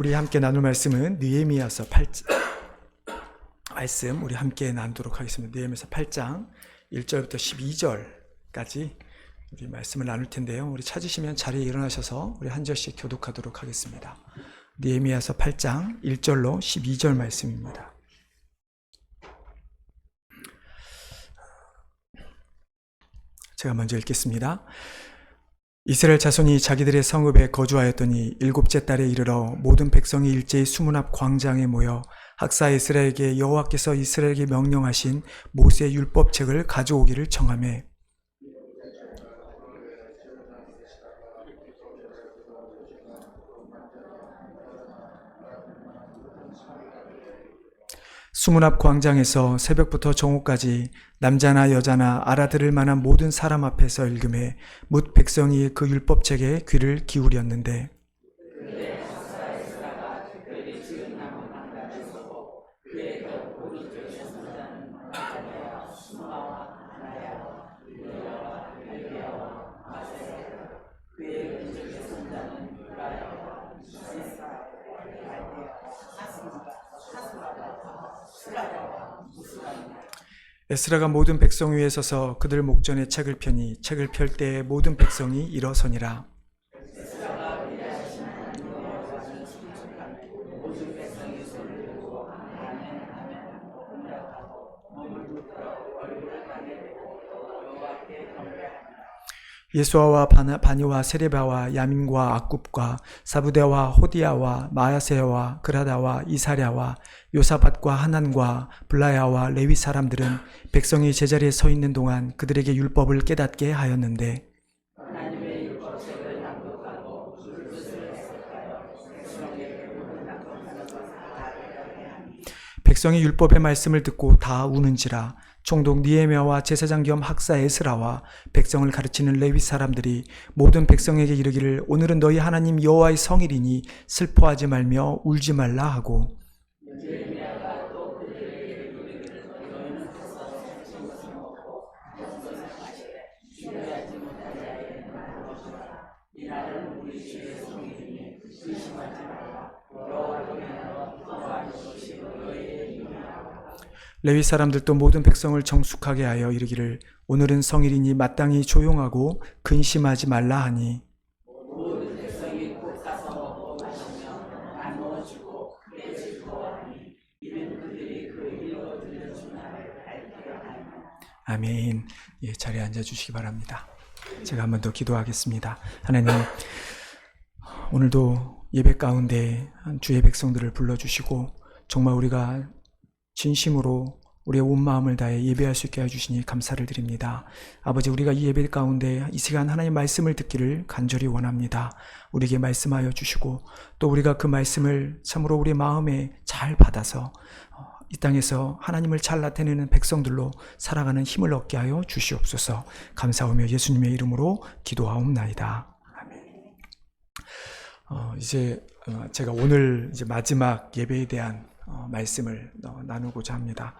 우리 함께 나눌 말씀은 느헤미야서 8장 말씀 우리 함께 나누도록 하겠습니다. 느헤미야서 8장 1절부터 12절까지 우리 말씀을 나눌 텐데요. 우리 찾으시면 자리에 일어나셔서 우리 한 절씩 교독하도록 하겠습니다. 느헤미야서 8장 1절로 12절 말씀입니다. 제가 먼저 읽겠습니다. 이스라엘 자손이 자기들의 성읍에 거주하였더니 일곱째 달에 이르러 모든 백성이 일제히 수문 앞 광장에 모여 학사 에스라에게 여호와께서 이스라엘에게 명령하신 모세의 율법책을 가져오기를 청하매 수문 앞 광장에서 새벽부터 정오까지 남자나 여자나 알아들을 만한 모든 사람 앞에서 읽음에 뭇 백성이 그 율법책에 귀를 기울였는데 에스라가 모든 백성 위에 서서 그들 목전에 책을 펴니 책을 펼 때에 모든 백성이 일어서니라. 예수아와 바니와 세레바와 야민과 악굽과 사부대와 호디야와 마야세와 그라다와 이사랴와 요사밧과 하난과 블라야와 레위 사람들은 백성이 제자리에 서 있는 동안 그들에게 율법을 깨닫게 하였는데 백성이 율법의 말씀을 듣고 다 우는지라. 총독 느헤미야와 제사장 겸 학사 에스라와 백성을 가르치는 레위 사람들이 모든 백성에게 이르기를 오늘은 너희 하나님 여호와의 성일이니 슬퍼하지 말며 울지 말라 하고 레위 사람들도 모든 백성을 정숙하게 하여 이르기를 오늘은 성일이니 마땅히 조용하고 근심하지 말라 하니 아멘. 예, 자리에 앉아주시기 바랍니다. 제가 한 번 더 기도하겠습니다. 하나님, 오늘도 예배 가운데 주의 백성들을 불러주시고 정말 우리가 진심으로 우리의 온 마음을 다해 예배할 수 있게 해주시니 감사를 드립니다. 아버지, 우리가 이 예배 가운데 이 시간 하나님의 말씀을 듣기를 간절히 원합니다. 우리에게 말씀하여 주시고 또 우리가 그 말씀을 참으로 우리 마음에 잘 받아서 이 땅에서 하나님을 잘 나타내는 백성들로 살아가는 힘을 얻게 하여 주시옵소서. 감사하며 예수님의 이름으로 기도하옵나이다. 아멘. 이제 제가 오늘 이제 마지막 예배에 대한 말씀을 나누고자 합니다.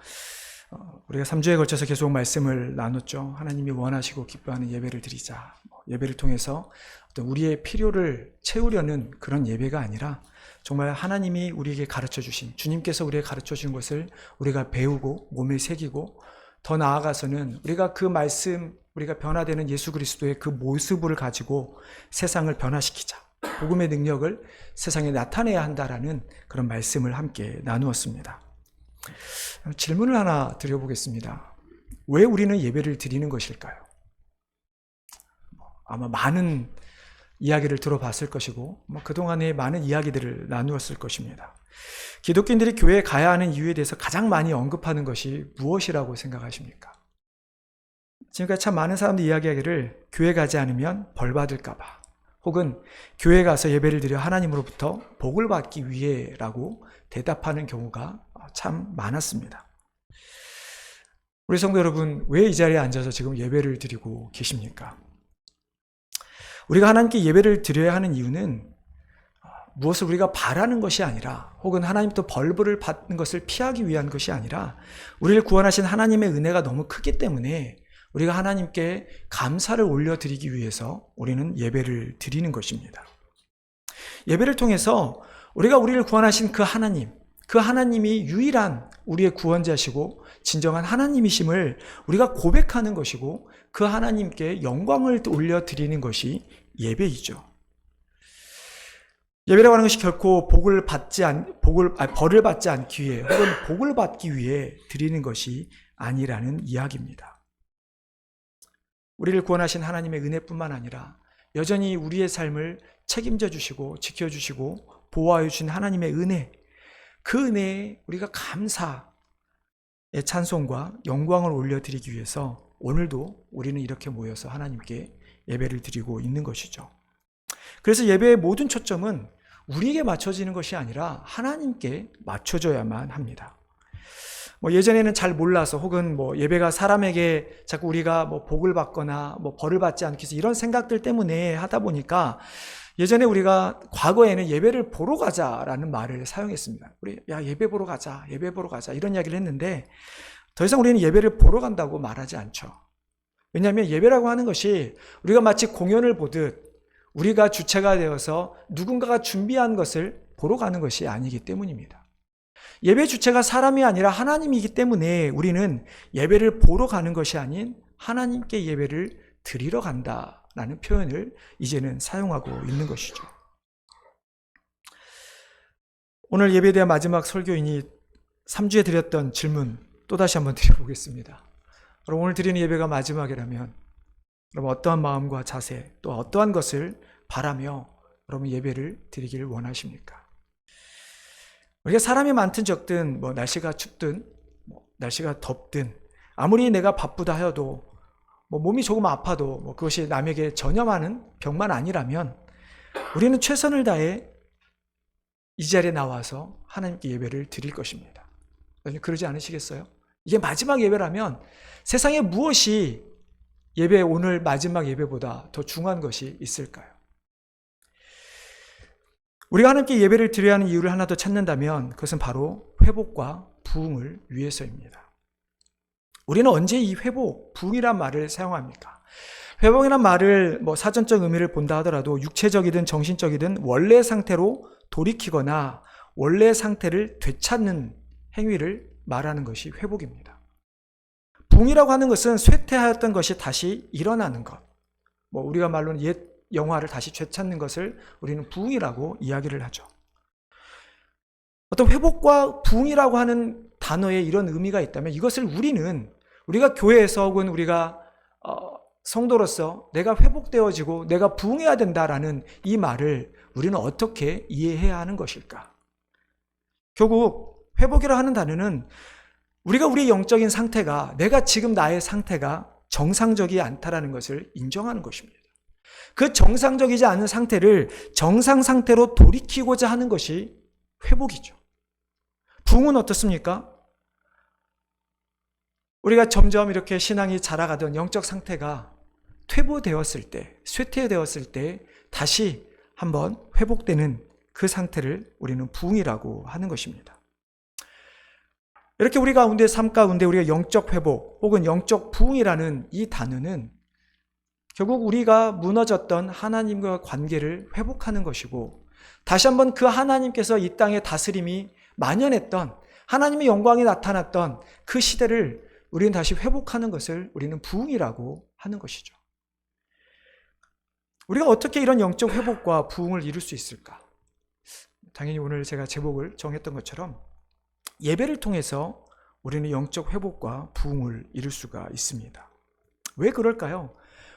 우리가 3주에 걸쳐서 계속 말씀을 나눴죠. 하나님이 원하시고 기뻐하는 예배를 드리자. 예배를 통해서 어떤 우리의 필요를 채우려는 그런 예배가 아니라 정말 하나님이 우리에게 가르쳐 주신, 주님께서 우리에게 가르쳐 주신 것을 우리가 배우고 몸에 새기고 더 나아가서는 우리가 그 말씀, 우리가 변화되는 예수 그리스도의 그 모습을 가지고 세상을 변화시키자. 복음의 능력을 세상에 나타내야 한다라는 그런 말씀을 함께 나누었습니다. 질문을 하나 드려보겠습니다. 왜 우리는 예배를 드리는 것일까요? 아마 많은 이야기를 들어봤을 것이고 그동안에 많은 이야기들을 나누었을 것입니다. 기독교인들이 교회에 가야 하는 이유에 대해서 가장 많이 언급하는 것이 무엇이라고 생각하십니까? 지금까지 참 많은 사람들이 이야기하기를 교회 가지 않으면 벌 받을까 봐, 혹은 교회 가서 예배를 드려 하나님으로부터 복을 받기 위해라고 대답하는 경우가 참 많았습니다. 우리 성도 여러분, 왜 이 자리에 앉아서 지금 예배를 드리고 계십니까? 우리가 하나님께 예배를 드려야 하는 이유는 무엇을 우리가 바라는 것이 아니라, 혹은 하나님부터 벌을 받는 것을 피하기 위한 것이 아니라 우리를 구원하신 하나님의 은혜가 너무 크기 때문에 우리가 하나님께 감사를 올려드리기 위해서 우리는 예배를 드리는 것입니다. 예배를 통해서 우리가 우리를 구원하신 그 하나님, 그 하나님이 유일한 우리의 구원자시고 진정한 하나님이심을 우리가 고백하는 것이고 그 하나님께 영광을 올려드리는 것이 예배이죠. 예배라고 하는 것이 결코 벌을 받지 않기 위해 혹은 복을 받기 위해 드리는 것이 아니라는 이야기입니다. 우리를 구원하신 하나님의 은혜뿐만 아니라 여전히 우리의 삶을 책임져 주시고 지켜주시고 보호하여 주신 하나님의 은혜, 그 은혜에 우리가 감사의 찬송과 영광을 올려드리기 위해서 오늘도 우리는 이렇게 모여서 하나님께 예배를 드리고 있는 것이죠. 그래서 예배의 모든 초점은 우리에게 맞춰지는 것이 아니라 하나님께 맞춰져야만 합니다. 예전에는 잘 몰라서 혹은 예배가 사람에게 자꾸 우리가 복을 받거나 벌을 받지 않기 위해서 이런 생각들 때문에 하다 보니까 예전에 우리가 과거에는 예배를 보러 가자라는 말을 사용했습니다. 예배 보러 가자, 예배 보러 가자 이런 이야기를 했는데 더 이상 우리는 예배를 보러 간다고 말하지 않죠. 왜냐하면 예배라고 하는 것이 우리가 마치 공연을 보듯 우리가 주체가 되어서 누군가가 준비한 것을 보러 가는 것이 아니기 때문입니다. 예배 주체가 사람이 아니라 하나님이기 때문에 우리는 예배를 보러 가는 것이 아닌 하나님께 예배를 드리러 간다라는 표현을 이제는 사용하고 있는 것이죠. 오늘 예배에 대한 마지막 설교인이 3주에 드렸던 질문 또다시 한번 드려보겠습니다. 그럼 오늘 드리는 예배가 마지막이라면 그럼 어떠한 마음과 자세 또 어떠한 것을 바라며 여러분 예배를 드리기를 원하십니까? 우리가 사람이 많든 적든 날씨가 춥든 날씨가 덥든 아무리 내가 바쁘다 하여도 몸이 조금 아파도 그것이 남에게 전염하는 병만 아니라면 우리는 최선을 다해 이 자리에 나와서 하나님께 예배를 드릴 것입니다. 그러지 않으시겠어요? 이게 마지막 예배라면 세상에 무엇이 오늘 마지막 예배보다 더 중요한 것이 있을까요? 우리가 하나님께 예배를 드려야 하는 이유를 하나 더 찾는다면 그것은 바로 회복과 부흥을 위해서입니다. 우리는 언제 이 회복, 부흥이란 말을 사용합니까? 회복이란 말을 사전적 의미를 본다 하더라도 육체적이든 정신적이든 원래 상태로 돌이키거나 원래 상태를 되찾는 행위를 말하는 것이 회복입니다. 부흥이라고 하는 것은 쇠퇴하였던 것이 다시 일어나는 것. 우리가 말로는 옛 영화를 다시 되찾는 것을 우리는 부흥이라고 이야기를 하죠. 어떤 회복과 부흥이라고 하는 단어에 이런 의미가 있다면 이것을 우리가 교회에서 혹은 우리가 성도로서 내가 회복되어지고 내가 부흥해야 된다라는 이 말을 우리는 어떻게 이해해야 하는 것일까? 결국 회복이라 하는 단어는 우리가 우리의 영적인 상태가 내가 지금 나의 상태가 정상적이 않다라는 것을 인정하는 것입니다. 그 정상적이지 않은 상태를 정상 상태로 돌이키고자 하는 것이 회복이죠. 부흥은 어떻습니까? 우리가 점점 이렇게 신앙이 자라가던 영적 상태가 퇴보되었을 때, 쇠퇴되었을 때 다시 한번 회복되는 그 상태를 우리는 부흥이라고 하는 것입니다. 이렇게 우리 가운데 삶 가운데 우리가 영적 회복 혹은 영적 부흥이라는 이 단어는 결국 우리가 무너졌던 하나님과 관계를 회복하는 것이고 다시 한번 그 하나님께서 이 땅에 다스림이 만연했던 하나님의 영광이 나타났던 그 시대를 우리는 다시 회복하는 것을 우리는 부흥이라고 하는 것이죠. 우리가 어떻게 이런 영적 회복과 부흥을 이룰 수 있을까? 당연히 오늘 제가 제목을 정했던 것처럼 예배를 통해서 우리는 영적 회복과 부흥을 이룰 수가 있습니다. 왜 그럴까요?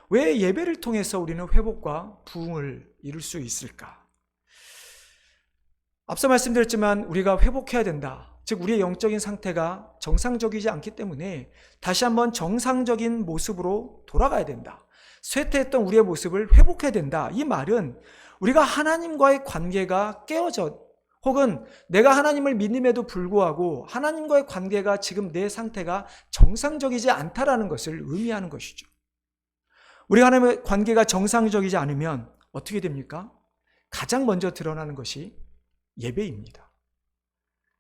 왜 예배를 통해서 우리는 회복과 부흥을 이룰 수 있을까? 앞서 말씀드렸지만 우리가 회복해야 된다. 즉 우리의 영적인 상태가 정상적이지 않기 때문에 다시 한번 정상적인 모습으로 돌아가야 된다. 쇠퇴했던 우리의 모습을 회복해야 된다. 이 말은 우리가 하나님과의 관계가 깨어져 혹은 내가 하나님을 믿음에도 불구하고 하나님과의 관계가 지금 내 상태가 정상적이지 않다라는 것을 의미하는 것이죠. 우리가 하나님의 관계가 정상적이지 않으면 어떻게 됩니까? 가장 먼저 드러나는 것이 예배입니다.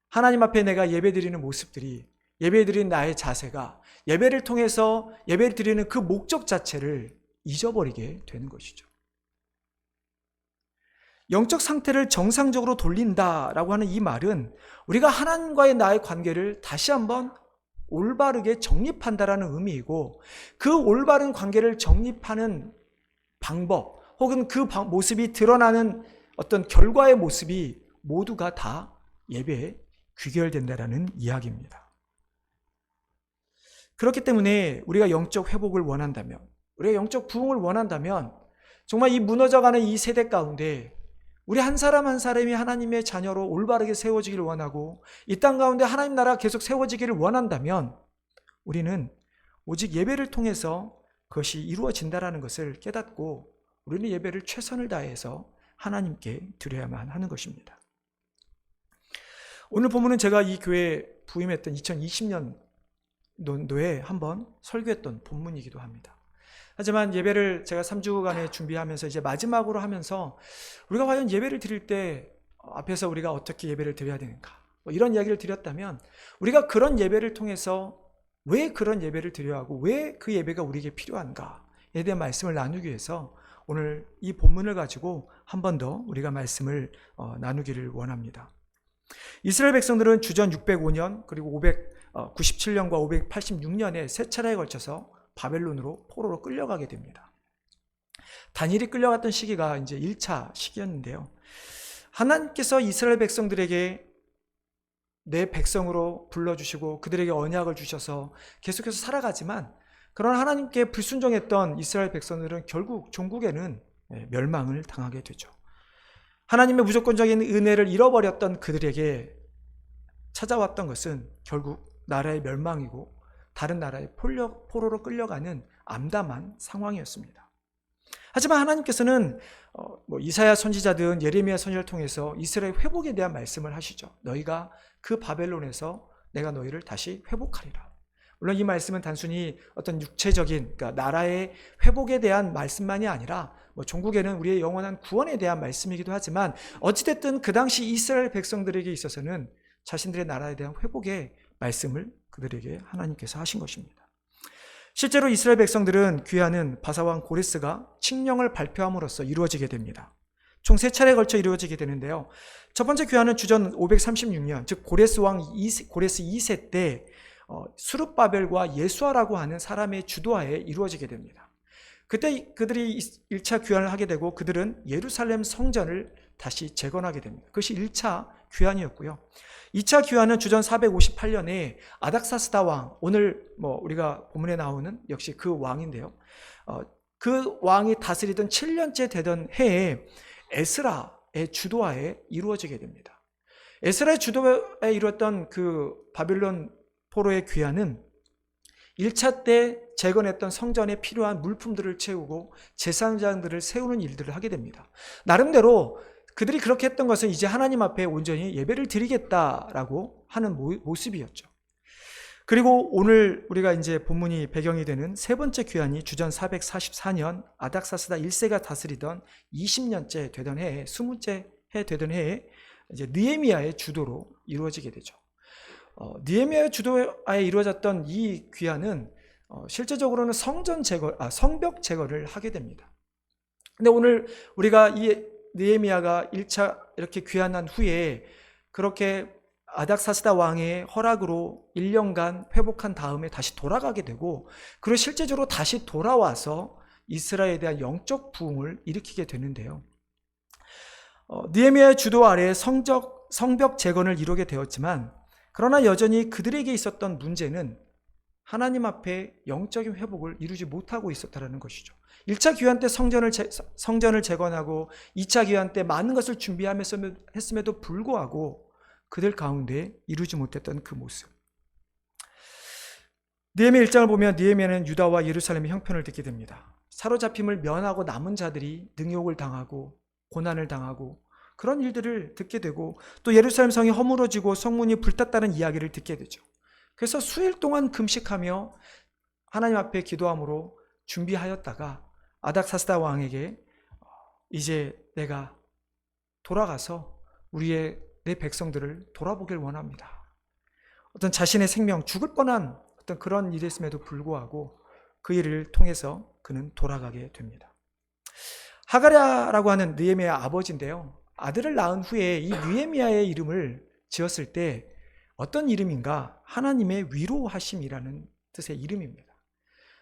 하나님 앞에 내가 예배드리는 모습들이 예배드리는 나의 자세가 예배를 통해서 예배를 드리는 그 목적 자체를 잊어버리게 되는 것이죠. 영적 상태를 정상적으로 돌린다라고 하는 이 말은 우리가 하나님과의 나의 관계를 다시 한번 올바르게 정립한다라는 의미이고, 그 올바른 관계를 정립하는 방법 혹은 그 모습이 드러나는 어떤 결과의 모습이 모두가 다 예배에 귀결된다라는 이야기입니다. 그렇기 때문에 우리가 영적 회복을 원한다면, 우리가 영적 부흥을 원한다면 정말 이 무너져가는 이 세대 가운데 우리 한 사람 한 사람이 하나님의 자녀로 올바르게 세워지기를 원하고 이 땅 가운데 하나님 나라가 계속 세워지기를 원한다면 우리는 오직 예배를 통해서 그것이 이루어진다라는 것을 깨닫고 우리는 예배를 최선을 다해서 하나님께 드려야만 하는 것입니다. 오늘 본문은 제가 이 교회에 부임했던 2020년도에 한번 설교했던 본문이기도 합니다. 하지만 예배를 제가 3주간에 준비하면서 이제 마지막으로 하면서 우리가 과연 예배를 드릴 때 앞에서 우리가 어떻게 예배를 드려야 되는가, 이런 이야기를 드렸다면 우리가 그런 예배를 통해서 왜 그런 예배를 드려야 하고 왜 그 예배가 우리에게 필요한가에 대한 말씀을 나누기 위해서 오늘 이 본문을 가지고 한 번 더 우리가 말씀을 나누기를 원합니다. 이스라엘 백성들은 주전 605년 그리고 597년과 586년에 세 차례에 걸쳐서 바벨론으로 포로로 끌려가게 됩니다. 다니엘이 끌려갔던 시기가 이제 1차 시기였는데요. 하나님께서 이스라엘 백성들에게 내 백성으로 불러주시고 그들에게 언약을 주셔서 계속해서 살아가지만, 그러나 하나님께 불순종했던 이스라엘 백성들은 결국 종국에는 멸망을 당하게 되죠. 하나님의 무조건적인 은혜를 잃어버렸던 그들에게 찾아왔던 것은 결국 나라의 멸망이고 다른 나라의 포로로 끌려가는 암담한 상황이었습니다. 하지만 하나님께서는 이사야 선지자든 예레미야 선지자를 통해서 이스라엘 회복에 대한 말씀을 하시죠. 너희가 그 바벨론에서 내가 너희를 다시 회복하리라. 물론 이 말씀은 단순히 어떤 육체적인, 그러니까 나라의 회복에 대한 말씀만이 아니라 종국에는 우리의 영원한 구원에 대한 말씀이기도 하지만, 어찌됐든 그 당시 이스라엘 백성들에게 있어서는 자신들의 나라에 대한 회복의 말씀을 그들에게 하나님께서 하신 것입니다. 실제로 이스라엘 백성들은 귀하는 바사왕 고레스가 칙령을 발표함으로써 이루어지게 됩니다. 총 3차례에 걸쳐 이루어지게 되는데요. 첫 번째 귀하는 주전 536년, 즉 고레스 2세 때 수룹바벨과 예수아라고 하는 사람의 주도하에 이루어지게 됩니다. 그때 그들이 1차 귀환을 하게 되고 그들은 예루살렘 성전을 다시 재건하게 됩니다. 그것이 1차 귀환이었고요. 2차 귀환은 주전 458년에 아닥사스다 왕, 오늘 우리가 본문에 나오는 역시 그 왕인데요. 그 왕이 다스리던 7년째 되던 해에 에스라의 주도하에 이루어지게 됩니다. 에스라의 주도하에 이루었던 그 바빌론 포로의 귀환은 1차 때 재건했던 성전에 필요한 물품들을 채우고 제사장들을 세우는 일들을 하게 됩니다. 나름대로 그들이 그렇게 했던 것은 이제 하나님 앞에 온전히 예배를 드리겠다라고 하는 모습이었죠. 그리고 오늘 우리가 이제 본문이 배경이 되는 세 번째 귀환이 주전 444년 아닥사스다 1세가 다스리던 20년째 되던 해에, 20째 해 되던 해에 이제 느헤미야의 주도로 이루어지게 되죠. 느헤미야의 주도하에 이루어졌던 이 귀환은 실제적으로는 성벽 제거를 하게 됩니다. 근데 오늘 우리가 이 느헤미야가 1차 이렇게 귀환한 후에 그렇게 아닥사스다 왕의 허락으로 1년간 회복한 다음에 다시 돌아가게 되고, 그리고 실제적으로 다시 돌아와서 이스라엘에 대한 영적 부흥을 일으키게 되는데요. 느헤미야의 주도 아래 성벽 재건을 이루게 되었지만, 그러나 여전히 그들에게 있었던 문제는 하나님 앞에 영적인 회복을 이루지 못하고 있었다는 것이죠. 1차 귀환 때 성전을 재건하고 2차 귀환 때 많은 것을 준비했음에도 불구하고 그들 가운데 이루지 못했던 그 모습. 느헤미야 1장을 보면 느헤미야는 유다와 예루살렘의 형편을 듣게 됩니다. 사로잡힘을 면하고 남은 자들이 능욕을 당하고 고난을 당하고 그런 일들을 듣게 되고, 또 예루살렘 성이 허물어지고 성문이 불탔다는 이야기를 듣게 되죠. 그래서 수일 동안 금식하며 하나님 앞에 기도함으로 준비하였다가 아닥사스다 왕에게 이제 내가 돌아가서 내 백성들을 돌아보길 원합니다. 어떤 자신의 생명, 죽을 뻔한 어떤 그런 일이었음에도 불구하고 그 일을 통해서 그는 돌아가게 됩니다. 하가랴라고 하는 느헤미야 아버지인데요. 아들을 낳은 후에 이 느헤미야의 이름을 지었을 때 어떤 이름인가? 하나님의 위로하심이라는 뜻의 이름입니다.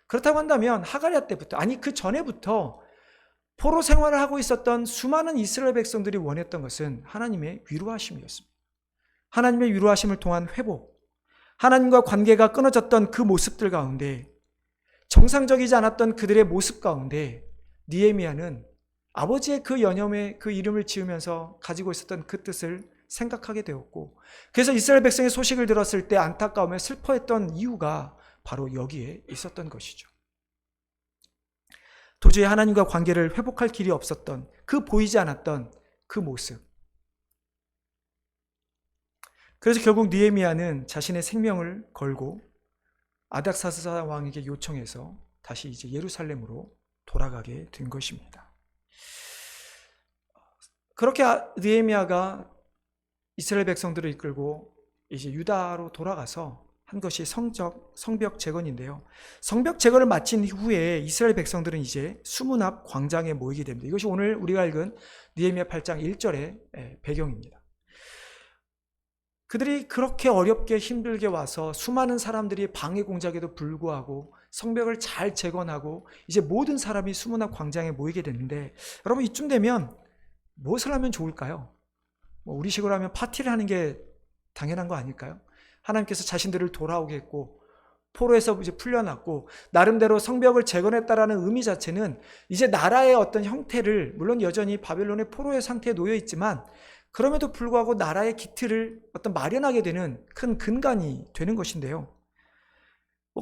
그렇다고 한다면 하가랴 때부터, 아니 그 전에부터 포로 생활을 하고 있었던 수많은 이스라엘 백성들이 원했던 것은 하나님의 위로하심이었습니다. 하나님의 위로하심을 통한 회복, 하나님과 관계가 끊어졌던 그 모습들 가운데, 정상적이지 않았던 그들의 모습 가운데 느헤미야는 아버지의 그 연염에 그 이름을 지으면서 가지고 있었던 그 뜻을 생각하게 되었고, 그래서 이스라엘 백성의 소식을 들었을 때 안타까움에 슬퍼했던 이유가 바로 여기에 있었던 것이죠. 도저히 하나님과 관계를 회복할 길이 없었던, 그 보이지 않았던 그 모습. 그래서 결국 느헤미야는 자신의 생명을 걸고 아닥사스다 왕에게 요청해서 다시 이제 예루살렘으로 돌아가게 된 것입니다. 그렇게 느헤미야가 이스라엘 백성들을 이끌고 이제 유다로 돌아가서 한 것이 성벽 재건인데요. 성벽 재건을 마친 후에 이스라엘 백성들은 이제 수문 앞 광장에 모이게 됩니다. 이것이 오늘 우리가 읽은 느헤미야 8장 1절의 배경입니다. 그들이 그렇게 어렵게 힘들게 와서 수많은 사람들이 방해 공작에도 불구하고 성벽을 잘 재건하고 이제 모든 사람이 수문 앞 광장에 모이게 됐는데, 여러분 이쯤 되면 무엇을 하면 좋을까요? 우리식으로 하면 파티를 하는 게 당연한 거 아닐까요? 하나님께서 자신들을 돌아오게 했고 포로에서 이제 풀려났고 나름대로 성벽을 재건했다라는 의미 자체는 이제 나라의 어떤 형태를, 물론 여전히 바벨론의 포로의 상태에 놓여 있지만 그럼에도 불구하고 나라의 기틀을 어떤 마련하게 되는 큰 근간이 되는 것인데요.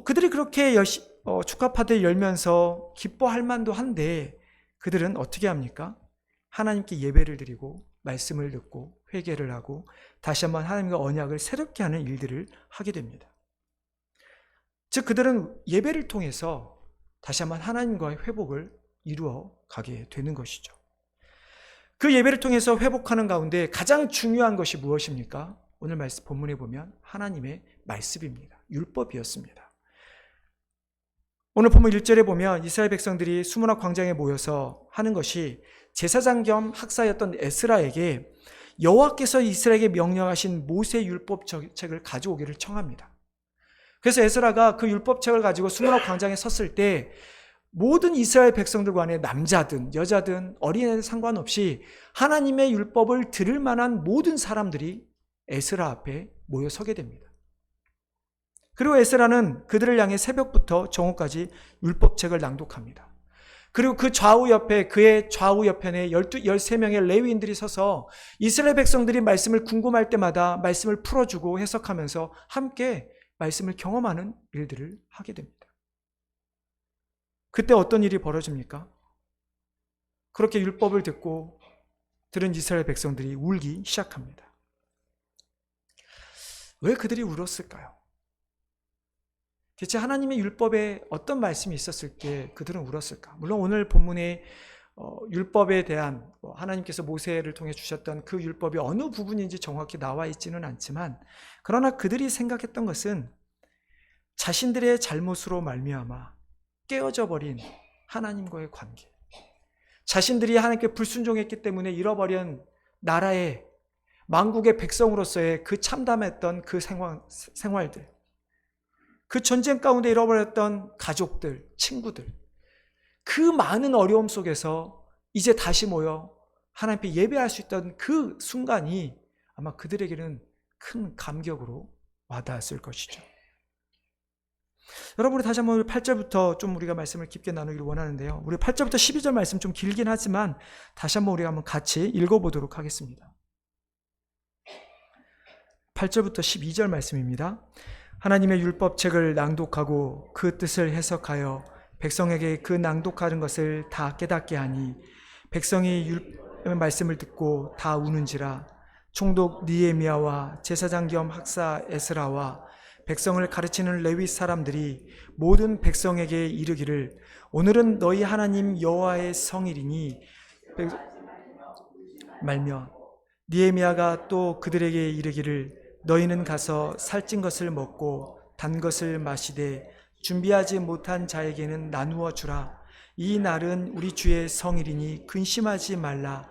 그들이 그렇게 축하 파티를 열면서 기뻐할 만도 한데 그들은 어떻게 합니까? 하나님께 예배를 드리고 말씀을 듣고 회개를 하고 다시 한번 하나님과 언약을 새롭게 하는 일들을 하게 됩니다. 즉 그들은 예배를 통해서 다시 한번 하나님과의 회복을 이루어 가게 되는 것이죠. 그 예배를 통해서 회복하는 가운데 가장 중요한 것이 무엇입니까? 오늘 말씀 본문에 보면 하나님의 말씀입니다. 율법이었습니다. 오늘 본문 1절에 보면 이스라엘 백성들이 수문 앞 광장에 모여서 하는 것이 제사장 겸 학사였던 에스라에게 여호와께서 이스라엘에게 명령하신 모세 율법책을 가져오기를 청합니다. 그래서 에스라가 그 율법책을 가지고 수문 앞 광장에 섰을 때 모든 이스라엘 백성들 간에 남자든 여자든 어린애든 상관없이 하나님의 율법을 들을 만한 모든 사람들이 에스라 앞에 모여 서게 됩니다. 그리고 에스라는 그들을 향해 새벽부터 정오까지 율법책을 낭독합니다. 그리고 그 좌우 옆에, 그의 좌우 옆편에 13명의 레위인들이 서서 이스라엘 백성들이 말씀을 궁금할 때마다 말씀을 풀어주고 해석하면서 함께 말씀을 경험하는 일들을 하게 됩니다. 그때 어떤 일이 벌어집니까? 그렇게 율법을 듣고 들은 이스라엘 백성들이 울기 시작합니다. 왜 그들이 울었을까요? 대체 하나님의 율법에 어떤 말씀이 있었을 때 그들은 울었을까? 물론 오늘 본문에 율법에 대한 하나님께서 모세를 통해 주셨던 그 율법이 어느 부분인지 정확히 나와 있지는 않지만, 그러나 그들이 생각했던 것은 자신들의 잘못으로 말미암아 깨어져 버린 하나님과의 관계, 자신들이 하나님께 불순종했기 때문에 잃어버린 나라의 만국의 백성으로서의 그 참담했던 그 생활들, 그 전쟁 가운데 잃어버렸던 가족들, 친구들, 그 많은 어려움 속에서 이제 다시 모여 하나님께 예배할 수 있던 그 순간이 아마 그들에게는 큰 감격으로 와닿았을 것이죠. 여러분, 우리 다시 한번 8절부터 좀 우리가 말씀을 깊게 나누기를 원하는데요. 우리 8절부터 12절 말씀 좀 길긴 하지만 다시 한번 우리가 한번 같이 읽어보도록 하겠습니다. 8절부터 12절 말씀입니다. 하나님의 율법책을 낭독하고 그 뜻을 해석하여 백성에게 그 낭독하는 것을 다 깨닫게 하니 백성이 율법의 말씀을 듣고 다 우는지라. 총독 느헤미야와 제사장 겸 학사 에스라와 백성을 가르치는 레위 사람들이 모든 백성에게 이르기를 오늘은 너희 하나님 여호와의 성일이니 말며, 느헤미야가 또 그들에게 이르기를 너희는 가서 살찐 것을 먹고 단 것을 마시되 준비하지 못한 자에게는 나누어 주라. 이 날은 우리 주의 성일이니 근심하지 말라.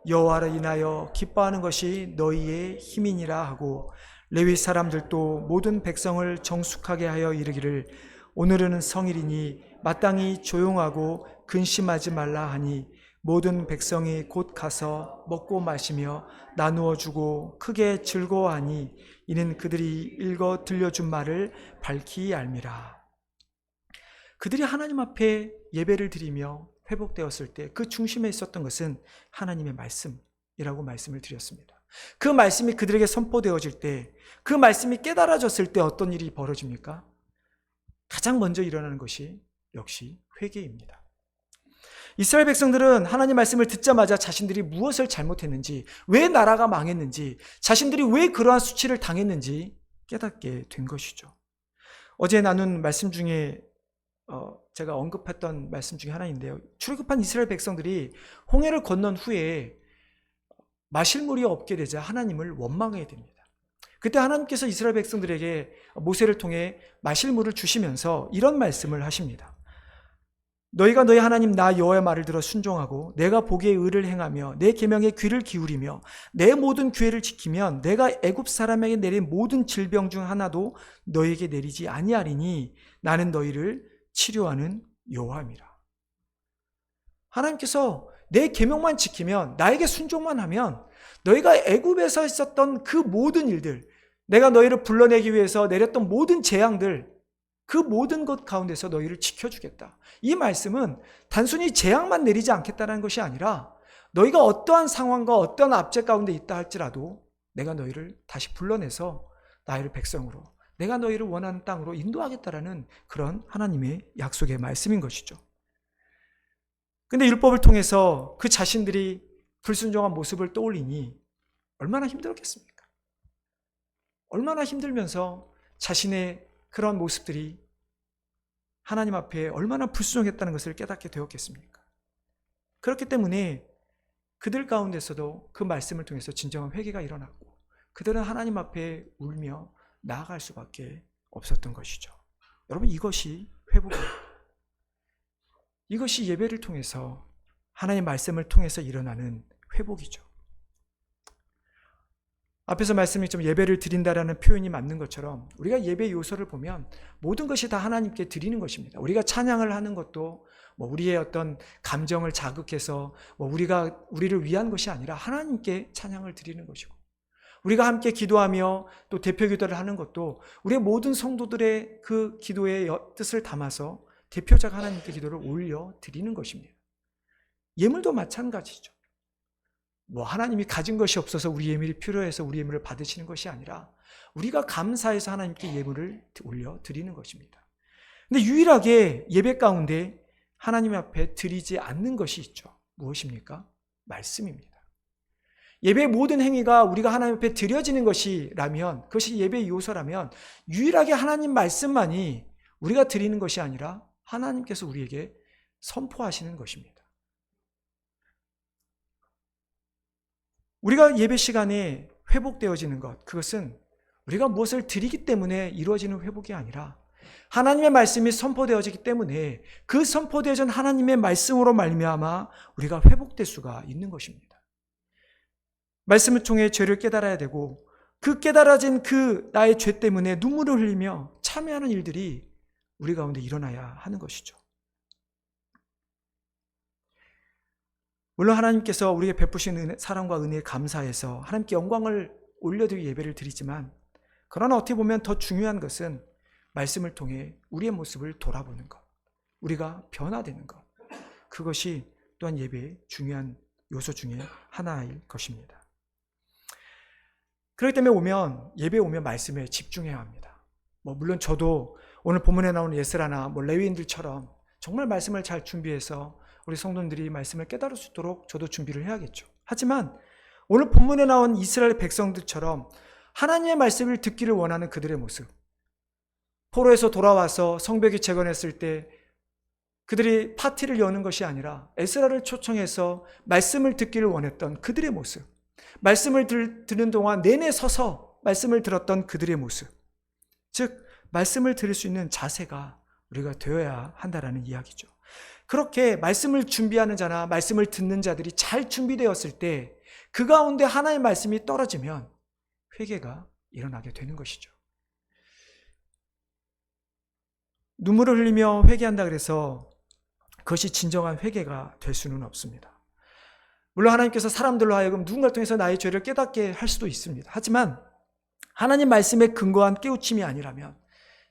여호와를 인하여 기뻐하는 것이 너희의 힘이니라 하고 레위 사람들도 모든 백성을 정숙하게 하여 이르기를 오늘은 성일이니 마땅히 조용하고 근심하지 말라 하니 모든 백성이 곧 가서 먹고 마시며 나누어 주고 크게 즐거워하니 이는 그들이 읽어 들려준 말을 밝히 알미라. 그들이 하나님 앞에 예배를 드리며 회복되었을 때 그 중심에 있었던 것은 하나님의 말씀이라고 말씀을 드렸습니다. 그 말씀이 그들에게 선포되어질 때, 그 말씀이 깨달아졌을 때 어떤 일이 벌어집니까? 가장 먼저 일어나는 것이 역시 회개입니다. 이스라엘 백성들은 하나님 말씀을 듣자마자 자신들이 무엇을 잘못했는지, 왜 나라가 망했는지, 자신들이 왜 그러한 수치를 당했는지 깨닫게 된 것이죠. 어제 나눈 말씀 중에 제가 언급했던 말씀 중에 하나인데요. 출애굽한 이스라엘 백성들이 홍해를 건넌 후에 마실 물이 없게 되자 하나님을 원망하게 됩니다. 그때 하나님께서 이스라엘 백성들에게 모세를 통해 마실 물을 주시면서 이런 말씀을 하십니다. 너희가 너희 하나님 나 여호와의 말을 들어 순종하고 내가 보기에 의를 행하며 내 계명에 귀를 기울이며 내 모든 규례를 지키면 내가 애굽 사람에게 내린 모든 질병 중 하나도 너희에게 내리지 아니하리니 나는 너희를 치료하는 여호와입니다. 하나님께서 내 계명만 지키면, 나에게 순종만 하면 너희가 애굽에서 있었던 그 모든 일들, 내가 너희를 불러내기 위해서 내렸던 모든 재앙들, 그 모든 것 가운데서 너희를 지켜주겠다. 이 말씀은 단순히 재앙만 내리지 않겠다는 것이 아니라 너희가 어떠한 상황과 어떠한 압제 가운데 있다 할지라도 내가 너희를 다시 불러내서 나의 백성으로, 내가 너희를 원하는 땅으로 인도하겠다라는 그런 하나님의 약속의 말씀인 것이죠. 근데 율법을 통해서 그 자신들이 불순종한 모습을 떠올리니 얼마나 힘들었겠습니까? 얼마나 힘들면서 자신의 그런 모습들이 하나님 앞에 얼마나 불순종했다는 것을 깨닫게 되었겠습니까? 그렇기 때문에 그들 가운데서도 그 말씀을 통해서 진정한 회개가 일어났고 그들은 하나님 앞에 울며 나아갈 수밖에 없었던 것이죠. 여러분, 이것이 회복입니다. 이것이 예배를 통해서, 하나님의 말씀을 통해서 일어나는 회복이죠. 앞에서 말씀했지만 예배를 드린다라는 표현이 맞는 것처럼 우리가 예배 요소를 보면 모든 것이 다 하나님께 드리는 것입니다. 우리가 찬양을 하는 것도 우리의 어떤 감정을 자극해서 우리를 위한 것이 아니라 하나님께 찬양을 드리는 것이고, 우리가 함께 기도하며 또 대표 기도를 하는 것도 우리의 모든 성도들의 그 기도의 뜻을 담아서 대표자가 하나님께 기도를 올려 드리는 것입니다. 예물도 마찬가지죠. 하나님이 가진 것이 없어서 우리 예물이 필요해서 우리 예물을 받으시는 것이 아니라 우리가 감사해서 하나님께 예물을 올려 드리는 것입니다. 근데 유일하게 예배 가운데 하나님 앞에 드리지 않는 것이 있죠. 무엇입니까? 말씀입니다. 예배의 모든 행위가 우리가 하나님 앞에 드려지는 것이라면, 그것이 예배의 요소라면 유일하게 하나님 말씀만이 우리가 드리는 것이 아니라 하나님께서 우리에게 선포하시는 것입니다. 우리가 예배 시간에 회복되어지는 것, 그것은 우리가 무엇을 드리기 때문에 이루어지는 회복이 아니라 하나님의 말씀이 선포되어지기 때문에 그 선포되어진 하나님의 말씀으로 말미암아 우리가 회복될 수가 있는 것입니다. 말씀을 통해 죄를 깨달아야 되고, 그 깨달아진 그 나의 죄 때문에 눈물을 흘리며 참여하는 일들이 우리 가운데 일어나야 하는 것이죠. 물론 하나님께서 우리에게 베푸신 사랑과 은혜에 감사해서 하나님께 영광을 올려드리고 예배를 드리지만, 그러나 어떻게 보면 더 중요한 것은 말씀을 통해 우리의 모습을 돌아보는 것, 우리가 변화되는 것, 그것이 또한 예배의 중요한 요소 중에 하나일 것입니다. 그렇기 때문에 예배에 오면 말씀에 집중해야 합니다. 물론 저도 오늘 본문에 나오는 예스라나 레위인들처럼 정말 말씀을 잘 준비해서 우리 성도님들이 말씀을 깨달을 수 있도록 저도 준비를 해야겠죠. 하지만 오늘 본문에 나온 이스라엘 백성들처럼 하나님의 말씀을 듣기를 원하는 그들의 모습, 포로에서 돌아와서 성벽이 재건했을 때 그들이 파티를 여는 것이 아니라 에스라를 초청해서 말씀을 듣기를 원했던 그들의 모습, 말씀을 듣는 동안 내내 서서 말씀을 들었던 그들의 모습, 즉 말씀을 들을 수 있는 자세가 우리가 되어야 한다라는 이야기죠. 그렇게 말씀을 준비하는 자나 말씀을 듣는 자들이 잘 준비되었을 때 그 가운데 하나의 말씀이 떨어지면 회개가 일어나게 되는 것이죠. 눈물을 흘리며 회개한다 그래서 그것이 진정한 회개가 될 수는 없습니다. 물론 하나님께서 사람들로 하여금 누군가를 통해서 나의 죄를 깨닫게 할 수도 있습니다. 하지만 하나님 말씀에 근거한 깨우침이 아니라면,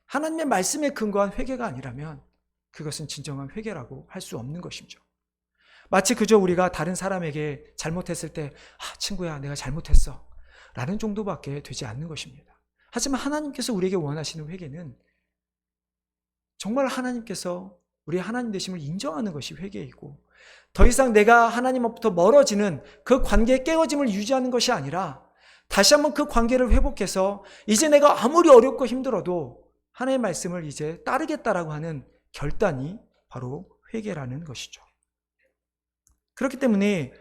하나님의 말씀에 근거한 회개가 아니라면 그것은 진정한 회개라고 할 수 없는 것이죠. 마치 그저 우리가 다른 사람에게 잘못했을 때 친구야 내가 잘못했어 라는 정도밖에 되지 않는 것입니다. 하지만 하나님께서 우리에게 원하시는 회개는 정말 하나님께서 우리의 하나님 되심을 인정하는 것이 회개이고, 더 이상 내가 하나님으로부터 멀어지는 그 관계의 깨어짐을 유지하는 것이 아니라 다시 한번 그 관계를 회복해서 이제 내가 아무리 어렵고 힘들어도 하나님의 말씀을 이제 따르겠다라고 하는 결단이 바로 회개라는 것이죠. 그렇기 때문에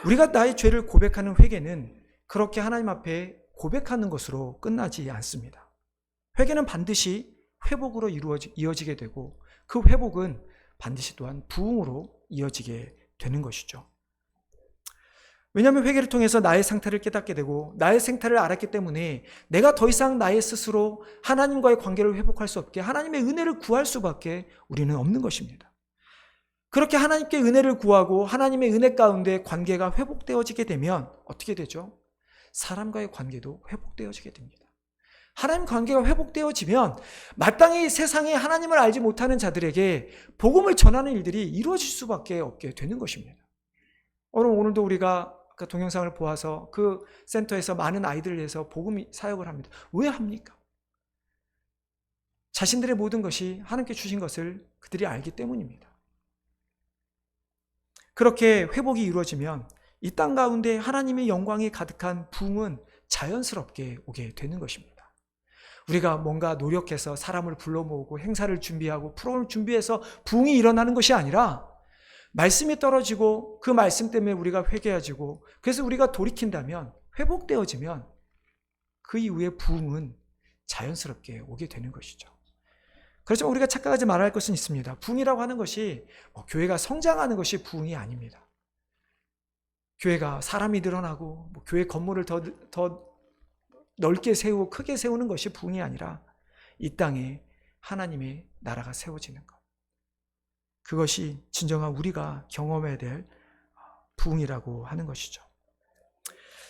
우리가 나의 죄를 고백하는 회개는 그렇게 하나님 앞에 고백하는 것으로 끝나지 않습니다. 회개는 반드시 회복으로 이어지게 되고 그 회복은 반드시 또한 부흥으로 이어지게 되는 것이죠. 왜냐하면 회개를 통해서 나의 상태를 깨닫게 되고 나의 생태를 알았기 때문에 내가 더 이상 나의 스스로 하나님과의 관계를 회복할 수 없게 하나님의 은혜를 구할 수밖에 우리는 없는 것입니다. 그렇게 하나님께 은혜를 구하고 하나님의 은혜 가운데 관계가 회복되어지게 되면 어떻게 되죠? 사람과의 관계도 회복되어지게 됩니다. 하나님 관계가 회복되어지면 마땅히 세상에 하나님을 알지 못하는 자들에게 복음을 전하는 일들이 이루어질 수밖에 없게 되는 것입니다. 오늘도 우리가 동영상을 보아서 그 센터에서 많은 아이들을 위해서 복음 사역을 합니다. 왜 합니까? 자신들의 모든 것이 하나님께 주신 것을 그들이 알기 때문입니다. 그렇게 회복이 이루어지면 이 땅 가운데 하나님의 영광이 가득한 부흥은 자연스럽게 오게 되는 것입니다. 우리가 뭔가 노력해서 사람을 불러 모으고 행사를 준비하고 프로그램을 준비해서 부흥이 일어나는 것이 아니라 말씀이 떨어지고 그 말씀 때문에 우리가 회개해지고 그래서 우리가 돌이킨다면 회복되어지면 그 이후에 부흥은 자연스럽게 오게 되는 것이죠. 그렇지만 우리가 착각하지 말아야 할 것은 있습니다. 부흥이라고 하는 것이 교회가 성장하는 것이 부흥이 아닙니다. 교회가 사람이 늘어나고 교회 건물을 더 넓게 세우고 크게 세우는 것이 부흥이 아니라 이 땅에 하나님의 나라가 세워지는 것, 그것이 진정한 우리가 경험해야 될 부흥이라고 하는 것이죠.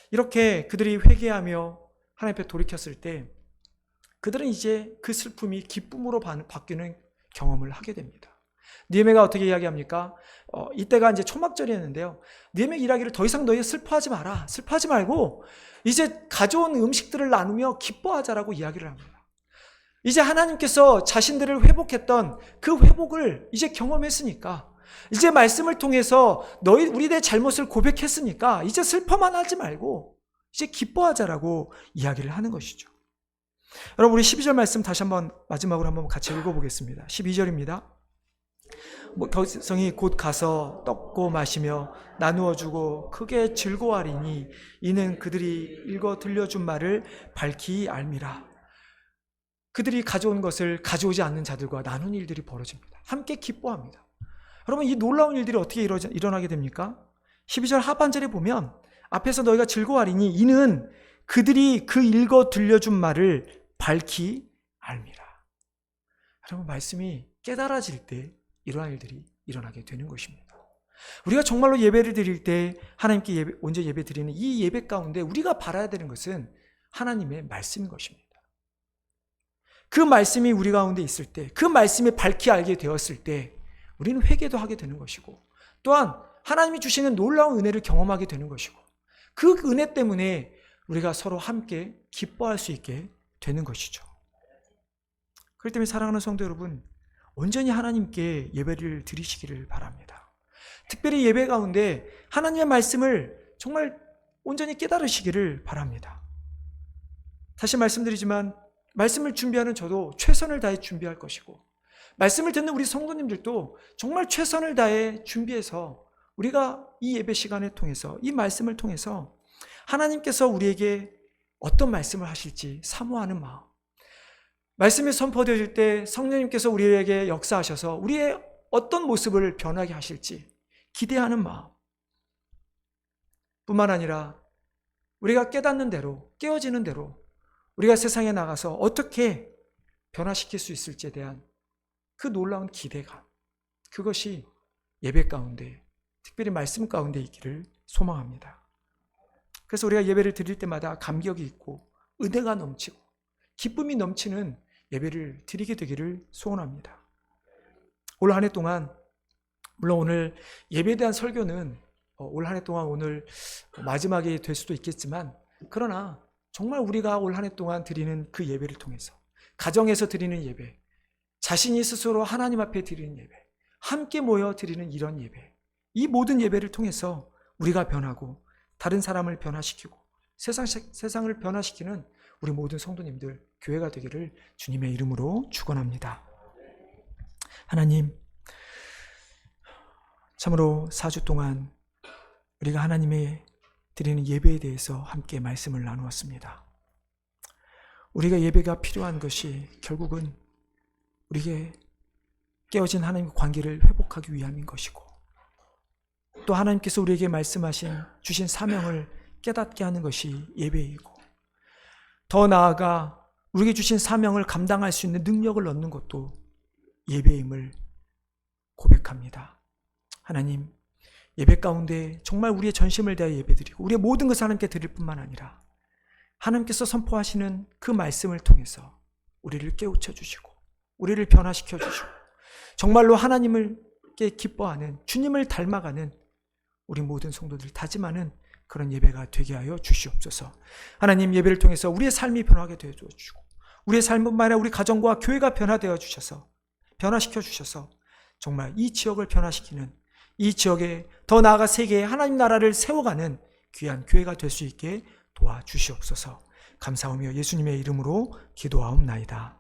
이렇게 그들이 회개하며 하나님 앞에 돌이켰을 때 그들은 이제 그 슬픔이 기쁨으로 바뀌는 경험을 하게 됩니다. 느헤미야가 어떻게 이야기합니까? 이때가 이제 초막절이었는데요. 느헤미야 이야기를 더 이상 너희 슬퍼하지 마라. 슬퍼하지 말고 이제 가져온 음식들을 나누며 기뻐하자라고 이야기를 합니다. 이제 하나님께서 자신들을 회복했던 그 회복을 이제 경험했으니까, 이제 말씀을 통해서 우리의 잘못을 고백했으니까 이제 슬퍼만 하지 말고 이제 기뻐하자라고 이야기를 하는 것이죠. 여러분, 우리 12절 말씀 다시 한번 마지막으로 한번 같이 읽어보겠습니다. 12절입니다. 백성이 곧 가서 떡고 마시며 나누어 주고 크게 즐거워하리니 이는 그들이 읽어 들려준 말을 밝히 알미라. 그들이 가져온 것을 가져오지 않는 자들과 나눈 일들이 벌어집니다. 함께 기뻐합니다. 여러분, 이 놀라운 일들이 어떻게 일어나게 됩니까? 12절 하반절에 보면 앞에서 너희가 즐거워하리니 이는 그들이 그 읽어 들려준 말을 밝히 알미라. 여러분, 말씀이 깨달아질 때 이러한 일들이 일어나게 되는 것입니다. 우리가 정말로 예배를 드릴 때 하나님께 언제 예배 드리는 이 예배 가운데 우리가 바라야 되는 것은 하나님의 말씀인 것입니다. 그 말씀이 우리 가운데 있을 때, 그 말씀이 밝히 알게 되었을 때 우리는 회개도 하게 되는 것이고, 또한 하나님이 주시는 놀라운 은혜를 경험하게 되는 것이고, 그 은혜 때문에 우리가 서로 함께 기뻐할 수 있게 되는 것이죠. 그렇기 때문에 사랑하는 성도 여러분, 온전히 하나님께 예배를 드리시기를 바랍니다. 특별히 예배 가운데 하나님의 말씀을 정말 온전히 깨달으시기를 바랍니다. 다시 말씀드리지만 말씀을 준비하는 저도 최선을 다해 준비할 것이고, 말씀을 듣는 우리 성도님들도 정말 최선을 다해 준비해서 우리가 이 예배 시간을 통해서, 이 말씀을 통해서 하나님께서 우리에게 어떤 말씀을 하실지 사모하는 마음, 말씀이 선포되어질 때 성령님께서 우리에게 역사하셔서 우리의 어떤 모습을 변하게 하실지 기대하는 마음, 뿐만 아니라 우리가 깨닫는 대로, 깨어지는 대로 우리가 세상에 나가서 어떻게 변화시킬 수 있을지에 대한 그 놀라운 기대감, 그것이 예배 가운데, 특별히 말씀 가운데 있기를 소망합니다. 그래서 우리가 예배를 드릴 때마다 감격이 있고 은혜가 넘치고 기쁨이 넘치는 예배를 드리게 되기를 소원합니다. 올 한 해 동안, 물론 오늘 예배에 대한 설교는 올 한 해 동안 오늘 마지막이 될 수도 있겠지만, 그러나 정말 우리가 올 한 해 동안 드리는 그 예배를 통해서, 가정에서 드리는 예배, 자신이 스스로 하나님 앞에 드리는 예배, 함께 모여 드리는 이런 예배, 이 모든 예배를 통해서 우리가 변하고 다른 사람을 변화시키고 세상을 변화시키는 우리 모든 성도님들, 교회가 되기를 주님의 이름으로 축원합니다. 하나님, 참으로 4주 동안 우리가 하나님의 드리는 예배에 대해서 함께 말씀을 나누었습니다. 우리가 예배가 필요한 것이 결국은 우리에게 깨어진 하나님의 관계를 회복하기 위함인 것이고, 또 하나님께서 우리에게 말씀하신 주신 사명을 깨닫게 하는 것이 예배이고, 더 나아가 우리에게 주신 사명을 감당할 수 있는 능력을 얻는 것도 예배임을 고백합니다. 하나님, 예배 가운데 정말 우리의 전심을 다해 예배드리고 우리의 모든 것을 하나님께 드릴 뿐만 아니라 하나님께서 선포하시는 그 말씀을 통해서 우리를 깨우쳐 주시고 우리를 변화시켜 주시고 정말로 하나님을 기뻐하는, 주님을 닮아가는 우리 모든 성도들 다짐하는 그런 예배가 되게 하여 주시옵소서. 하나님, 예배를 통해서 우리의 삶이 변하게 되어 주시고 우리의 삶뿐만 아니라 우리 가정과 교회가 변화되어 주셔서, 변화시켜 주셔서 정말 이 지역을 변화시키는, 이 지역에 더 나아가 세계에 하나님 나라를 세워가는 귀한 교회가 될 수 있게 도와주시옵소서. 감사하며 예수님의 이름으로 기도하옵나이다.